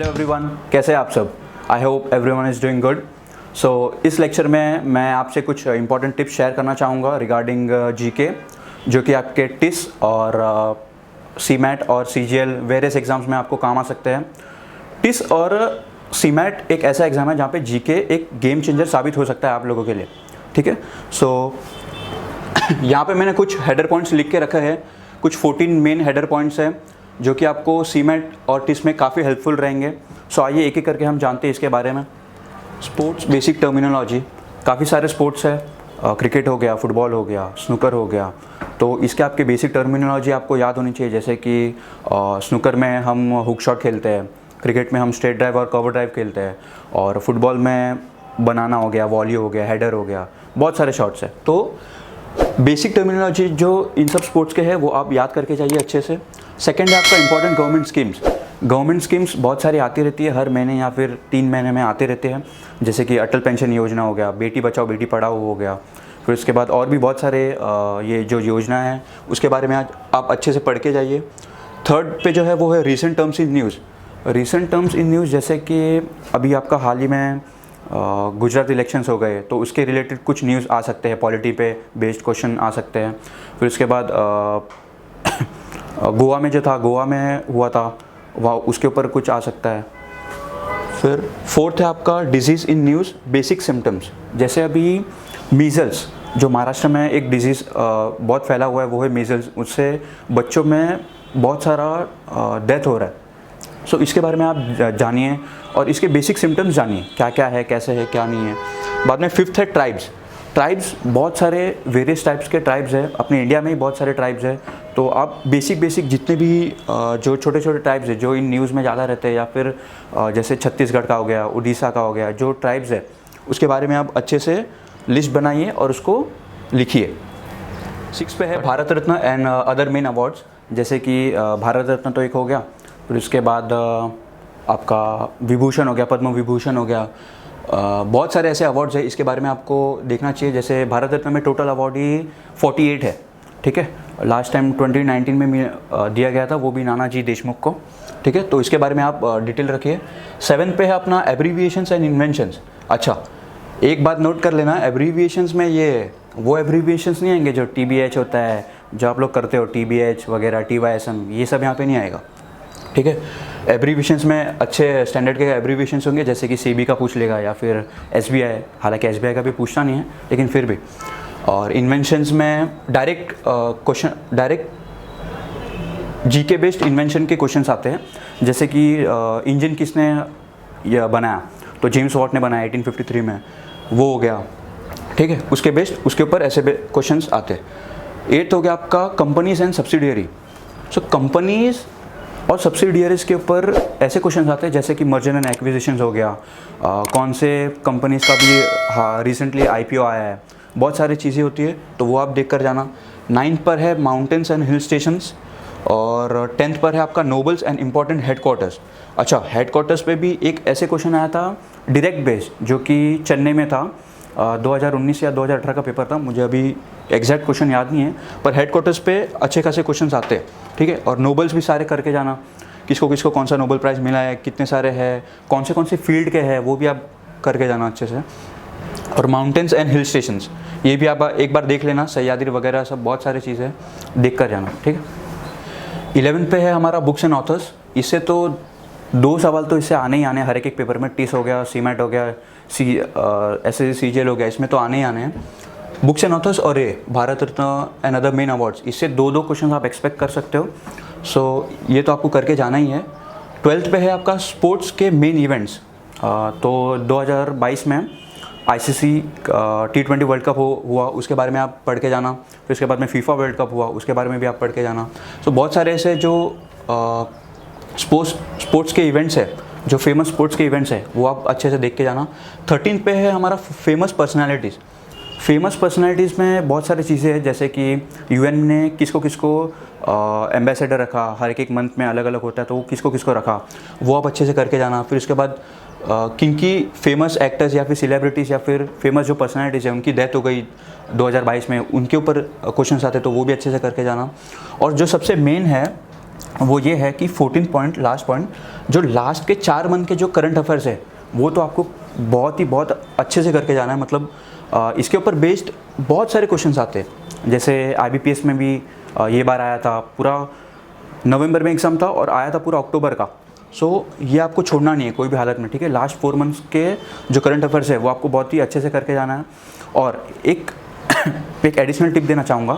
Hello everyone, कैसे हैं आप सब। I hope everyone is doing good. So इस लेक्चर में मैं आपसे कुछ इंपॉर्टेंट टिप्स शेयर करना चाहूँगा रिगार्डिंग जीके, जो कि आपके टिस और सीमैट और सीजीएल वेरियस एग्जाम्स में आपको काम आ सकते हैं। टिस और सीमैट एक ऐसा एग्ज़ाम है जहाँ पे जीके एक गेम चेंजर साबित हो सकता है आप लोगों के लिए, ठीक है। सो यहाँ पे मैंने कुछ हेडर पॉइंट्स लिख के रखे हैं, कुछ 14 मेन हेडर पॉइंट्स हैं जो कि आपको सीमैट और टिस में काफ़ी हेल्पफुल रहेंगे। सो आइए एक एक करके हम जानते हैं इसके बारे में। स्पोर्ट्स बेसिक टर्मिनोलॉजी, काफ़ी सारे स्पोर्ट्स है, क्रिकेट हो गया, फुटबॉल हो गया, स्नूकर हो गया, तो इसके आपके बेसिक टर्मिनोलॉजी आपको याद होनी चाहिए। जैसे कि स्नूकर में हम हुक शॉट खेलते हैं, क्रिकेट में हम स्ट्रेट ड्राइव और कवर ड्राइव खेलते हैं, और फुटबॉल में बनाना हो गया, वॉली हो गया, हेडर हो गया, बहुत सारे शॉट्स हैं। तो बेसिक टर्मिनोलॉजी जो इन सब स्पोर्ट्स के हैं वो आप याद करके जाइए अच्छे से। सेकंड है आपका important government schemes. Government schemes बहुत सारी आती रहती है, हर महीने या फिर 3 महीने में आते रहते हैं। जैसे कि अटल पेंशन योजना हो गया, बेटी बचाओ बेटी पढ़ाओ हो गया, फिर उसके बाद और भी बहुत सारे ये जो योजना है उसके बारे में आज आप अच्छे से पढ़ के जाइए। थर्ड पे जो है वो है recent terms in news. Recent terms in news जैसे कि अभी आपका हाल ही में गुजरात इलेक्शंस हो गए, तो उसके रिलेटेड कुछ न्यूज़ आ सकते हैं, पॉलिटी पे बेस्ड क्वेश्चन आ सकते हैं। फिर उसके बाद गोवा में जो था, गोवा में हुआ था, वह उसके ऊपर कुछ आ सकता है। फिर फोर्थ है आपका disease in news basic symptoms. जैसे अभी मीज़ल्स, जो महाराष्ट्र में एक डिजीज़ बहुत फैला हुआ है वो है मीज़ल्स, उससे बच्चों में बहुत सारा डेथ हो रहा है। सो इसके बारे में आप जानिए और इसके बेसिक सिम्टम्स जानिए, क्या क्या है, कैसे है, क्या नहीं है। बाद में फिफ्थ है ट्राइब्स। ट्राइब्स बहुत सारे वेरियस टाइप्स के ट्राइब्स है, अपने इंडिया में ही बहुत सारे ट्राइब्स है। तो आप बेसिक जितने भी जो छोटे छोटे ट्राइब्स है जो इन न्यूज़ में ज़्यादा रहते हैं, या फिर जैसे छत्तीसगढ़ का हो गया, उड़ीसा का हो गया, जो ट्राइब्स है उसके बारे में आप अच्छे से लिस्ट बनाइए और उसको लिखिए। 6 पे है Bharat Ratna and other main awards. जैसे कि भारत रत्न तो एक हो गया, फिर उसके बाद आपका विभूषण हो गया, पद्म विभूषण हो गया, बहुत सारे ऐसे अवार्ड्स हैं, इसके बारे में आपको देखना चाहिए। जैसे भारत रत्न में टोटल अवार्ड ही 48 है, ठीक है। लास्ट टाइम 2019 में दिया गया था, वो भी नानाजी देशमुख को, ठीक है। तो इसके बारे में आप डिटेल रखिए। 7 पे है अपना एब्रीविएशंस एंड इन्वेंशंस। अच्छा, एक बात नोट कर लेना, एब्रीविएशंस में ये वो एब्रीविएशंस नहीं आएंगे जो TBH होता है, जो आप लोग करते हो, TBH वगैरह, TYSM, ये सब यहाँ पे नहीं आएगा, ठीक है। एब्रीविएशंस में अच्छे स्टैंडर्ड के एब्रीविएशंस होंगे, जैसे कि CB का पूछ लेगा या फिर SBI, हालांकि SBI का भी पूछना नहीं है लेकिन फिर भी। और इन्वेंशंस में direct question, direct GK based invention के क्वेश्चंस आते हैं। जैसे कि इंजन किसने यह बनाया, तो जेम्स वॉट ने बनाया 1853 में, वो हो गया, ठीक है। उसके बेस्ड उसके ऊपर ऐसे क्वेश्चंस आते हैं। 8th हो गया आपका companies and subsidiary. So companies और सब्सिडियरीज के ऊपर ऐसे क्वेश्चंस आते हैं जैसे कि मर्जर एंड एक्विजिशंस हो गया, कौन से कंपनीज का भी रिसेंटली IPO आया है, बहुत सारी चीज़ें होती है, तो वो आप देख कर जाना। 9th पर है माउंटेन्स एंड हिल स्टेशंस, और 10th पर है आपका नोबल्स एंड इम्पॉर्टेंट हेडक्वार्टर्स। अच्छा, हेडक्वार्टर्स पे भी एक ऐसे क्वेश्चन आया था डायरेक्ट बेस्ड, जो कि चेन्नई में था, 2019 या 2018 का पेपर था, मुझे अभी एग्जैक्ट क्वेश्चन याद नहीं है, पर हेडक्वार्टर्स पे अच्छे खासे क्वेश्चंस आते हैं, ठीक है। और नोबल्स भी सारे करके जाना, किसको किसको कौन सा नोबल प्राइज़ मिला है, कितने सारे हैं, कौन से फील्ड के हैं, वो भी आप करके जाना अच्छे से। और माउंटेन्स एंड हिल स्टेशंस, ये भी आप एक बार देख लेना, सह्याद्री वगैरह सब बहुत सारी चीज़ें देख कर जाना, ठीक है। 11th पे है हमारा बुक्स एंड ऑथर्स। इससे तो 2 सवाल तो इससे आने ही आने हैं हर एक पेपर में। टिस हो गया, सीमैट हो गया, SSC CGL हो गया, इसमें तो आने ही आने हैं। बुक्स एंड ऑथर्स और ये Bharat Ratna and other main awards, इससे 2 क्वेश्चन आप एक्सपेक्ट कर सकते हो। सो ये तो आपको करके जाना ही है। 12th पे है आपका स्पोर्ट्स के मेन इवेंट्स। तो 2022 में ICC T20 वर्ल्ड कप हुआ, उसके बारे में आप पढ़ के जाना। फिर उसके बाद में FIFA वर्ल्ड कप हुआ, उसके बारे में भी आप पढ़ के जाना। सो बहुत सारे ऐसे जो स्पोर्ट्स के इवेंट्स है, जो फेमस स्पोर्ट्स के इवेंट्स है, वो आप अच्छे से देख के जाना। 13th पे है हमारा फेमस पर्सनैलिटीज़। फेमस पर्सनैलिटीज़ में बहुत सारी चीज़ें हैं, जैसे कि UN ने किसको किसको एम्बेसडर रखा, हर एक मंथ में अलग अलग होता है, तो वो किसको किसको रखा, वो आप अच्छे से करके जाना। फिर उसके बाद किनकी फेमस एक्टर्स या फिर सेलिब्रिटीज़ या फिर फेमस जो पर्सनैलिटीज़ है उनकी डेथ हो गई 2022 में, उनके ऊपर क्वेश्चन आते, तो वो भी अच्छे से करके जाना। और जो सबसे मेन है वो ये है कि 14 पॉइंट, लास्ट पॉइंट, जो लास्ट के 4 मंथ के जो करंट अफेयर्स है वो तो आपको बहुत अच्छे से करके जाना है। मतलब इसके ऊपर बेस्ड बहुत सारे क्वेश्चंस आते हैं। जैसे IBPS में भी ये बार आया था, पूरा नवंबर में एग्ज़ाम था और आया था पूरा अक्टूबर का। सो ये आपको छोड़ना नहीं है कोई भी हालत में, ठीक है। लास्ट 4 मंथ्स के जो करंट अफेयर्स है वो आपको बहुत ही अच्छे से करके जाना है। और एक एडिशनल टिप देना चाहूँगा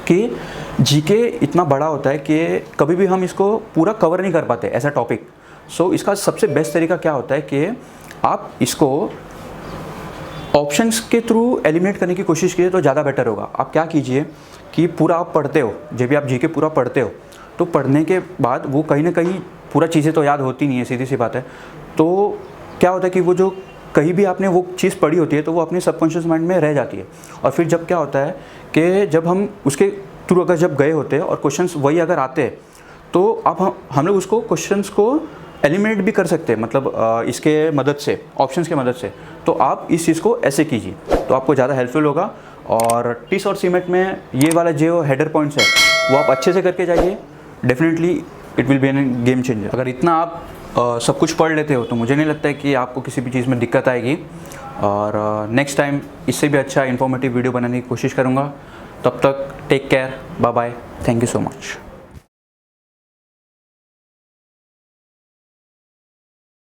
कि जीके इतना बड़ा होता है कि कभी भी हम इसको पूरा कवर नहीं कर पाते ऐसा टॉपिक। सो इसका सबसे बेस्ट तरीका क्या होता है कि आप इसको ऑप्शंस के थ्रू एलिमिनेट करने की कोशिश कीजिए तो ज़्यादा बेटर होगा। आप क्या कीजिए कि पूरा आप पढ़ते हो, जब भी आप जीके पूरा पढ़ते हो तो पढ़ने के बाद वो कहीं ना कहीं पूरा चीज़ें तो याद होती नहीं है, सीधी सी बात है। तो क्या होता है कि वो जो कहीं भी आपने वो चीज़ पढ़ी होती है तो वो अपने सबकॉन्शियस माइंड में रह जाती है। और फिर जब क्या होता है कि जब हम उसके थ्रू अगर जब गए होते हैं और क्वेश्चंस वही अगर आते हैं तो आप हम लोग उसको क्वेश्चंस को एलिमिनेट भी कर सकते हैं, मतलब इसके मदद से, ऑप्शंस के मदद से। तो आप इस चीज़ को ऐसे कीजिए तो आपको ज़्यादा हेल्पफुल होगा। और टीस और सीमेट में ये वाला जो हेडर पॉइंट्स है वो आप अच्छे से करके जाइए, definitely it will be an game changer. अगर इतना आप सब कुछ पढ़ लेते हो तो मुझे नहीं लगता है कि आपको किसी भी चीज़ में दिक्कत आएगी। और नेक्स्ट टाइम इससे भी अच्छा इन्फॉर्मेटिव वीडियो बनाने की कोशिश करूँगा। तब तक take care, bye bye, thank you so much.